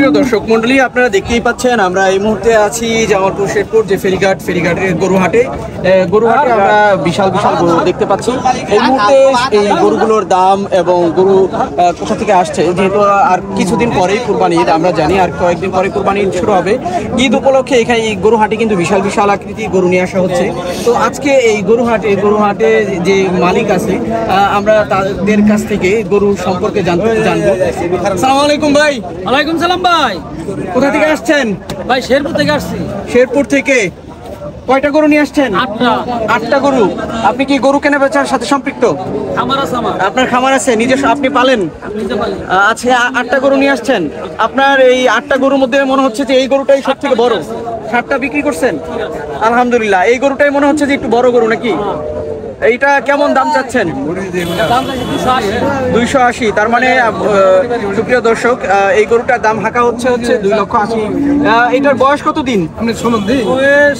সুপ্রিয় দর্শক মন্ডলী, আপনারা দেখতেই পাচ্ছেন আমরা এই মুহূর্তে আছি জামালপুর শেরপুর যে ফেরিঘাটের গরুহাটে আমরা বিশাল বিশাল গরু দেখতে পাচ্ছি। এই মুহূর্তে এই গরুগুলোর দাম এবং গরু কোথা থেকে আসছে, যেহেতু আর কিছুদিন পরেই কুরবানি ঈদ, আমরা জানি আর কয়েকদিন পরে কুরবানি ঈদ শুরু হবে। ঈদ উপলক্ষে এখানে এই গরুহাটে কিন্তু বিশাল বিশাল আকৃতির গরু নিয়ে আসা হচ্ছে। তো আজকে এই গরুহাটে যে মালিক আছে আমরা তাদের কাছ থেকে গরু সম্পর্কে জানবো। আসসালামু আলাইকুম ভাই। ওয়ালাইকুম সালাম ভাই। কোথা থেকে আসছেন? ভাই শেরপুর থেকে আসছি। শেরপুর থেকে কয়টা গরু নিয়ে আসছেন? 8টা গরু। আপনি কি গরু কেনা বেচার সাথে সম্পৃক্ত? খামার আছে আমার। আপনার খামার আছে, নিজস্ব আপনি পালেন? নিজে পালি। আচ্ছা, 8টা গরু নিয়ে আসছেন। আপনার এই 8টা গরুর মধ্যে মনে হচ্ছে যে এই গরুটাই সব থেকে বড়। 7টা বিক্রি করছেন? আলহামদুলিল্লাহ। এই গরুটাই মনে হচ্ছে যে একটু বড় গরু নাকি? এইটা কেমন দাম চাচ্ছেন? 280। তার মানে সুপ্রিয় দর্শক, এই গরুটার দাম হাঁকা হচ্ছে 2,80,000। এটার বয়স কত দিন? বয়স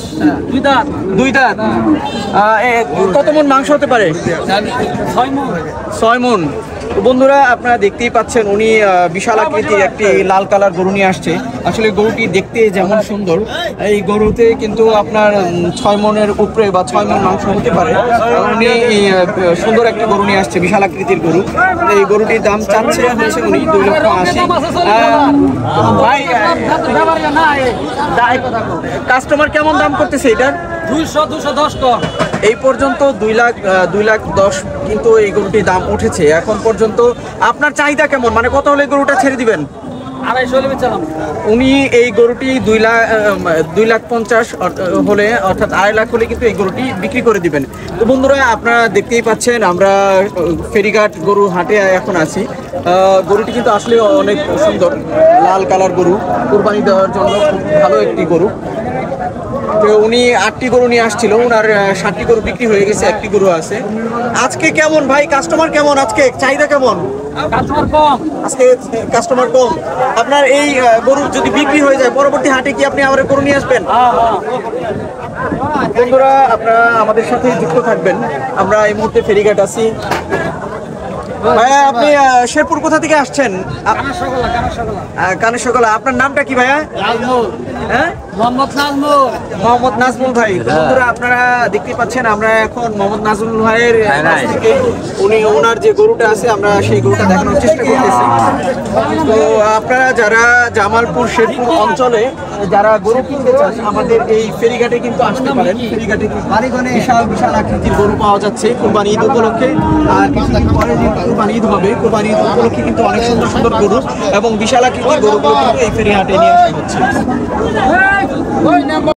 2 দাঁত। 2 দাঁত। কত মন মাংস হতে পারে? 6 মন। বন্ধুরা, আপনারা দেখতেই পাচ্ছেন উনি বিশাল আকৃতির একটি লাল কালার গরু নিয়ে আসছে। আসলে গরুটি দেখতে যেমন সুন্দর, এই গরুতে কিন্তু আপনার 6 মনের উপরে বা 6 মন মাংস হতে পারে। উনি সুন্দর একটি গরু নিয়ে আসছে, বিশাল আকৃতির গরু। এই গরুটির দাম চাচ্ছে হচ্ছে উনি 2,80,000। ভাই, কাস্টমার কেমন দাম করতেছে এটার? 200-210 এই পর্যন্ত 2,10,000 কিন্তু এই গরুটির দাম উঠেছে এখন পর্যন্ত। আপনার চাহিদা কেমন, মানে কত হলে গরুটা ছেড়ে দিবেন? 250 হলে বেচালাম। উনি এই গরুটি 2,50,000 হলে, অর্থাৎ 2.5 লাখ হলে কিন্তু এই গরুটি বিক্রি করে দিবেন। তো বন্ধুরা, আপনারা দেখতেই পাচ্ছেন আমরা ফেরিঘাট গরু হাটে এখন আছি। গরুটি কিন্তু আসলে অনেক সুন্দর, লাল কালার গরু, কুরবানি দেওয়ার জন্য খুব ভালো একটি গরু। তো উনি 8টি গরু নিয়ে আসছিল, ওনার 7টি গরু বিক্রি হয়ে গেছে, 1টি গরু আছে। আজকে কেমন ভাই, কাস্টমার কেমন? আজকে চাহিদা কেমন? কাস্টমার কম। আজকে কাস্টমার কম। আপনার এই গরু যদি বিক্রি হয়ে যায়, পরবর্তী হাটে কি আপনি আবার গরু নিয়ে আসবেন? বন্ধুরা, আপনারা আমাদের সাথে যুক্ত থাকবেন। আমরা এই মুহূর্তে ফেরিঘাট আছি। ভাইয়া, আপনি শেরপুর কোথা থেকে আসছেন? কানেরশকলা। আপনার নামটা কি ভাইয়া? হ্যাঁ, মোহাম্মদ নাজমুল ভাই। বন্ধুরা, আপনারা দেখতে পাচ্ছেন আমরা এখন মোহাম্মদ নাজমুল ভাইয়ের কাছ থেকে ওনার যে গরুটা আছে আমরা সেই গরুটা দেখানোর চেষ্টা করতেছি। তো আপনারা যারা জামালপুর শেরপুর অঞ্চলে যারা গরু কিনতে চান, আমাদের এই ফেরিঘাটে কিন্তু আসতে পারেন। ফেরিঘাটে বিশাল বিশাল আকৃতির গরু পাওয়া যাচ্ছে কুরবানি ঈদ উপলক্ষে। আর কিছুদিন পরে যে কুরবানি ঈদ হবে, কুরবানি ঈদ উপলক্ষে কিন্তু অনেক সুন্দর সুন্দর গরু এবং বিশাল আকৃতির গরুগুলো কিন্তু এই ফেরিঘাটে নিয়ে আসা হচ্ছে।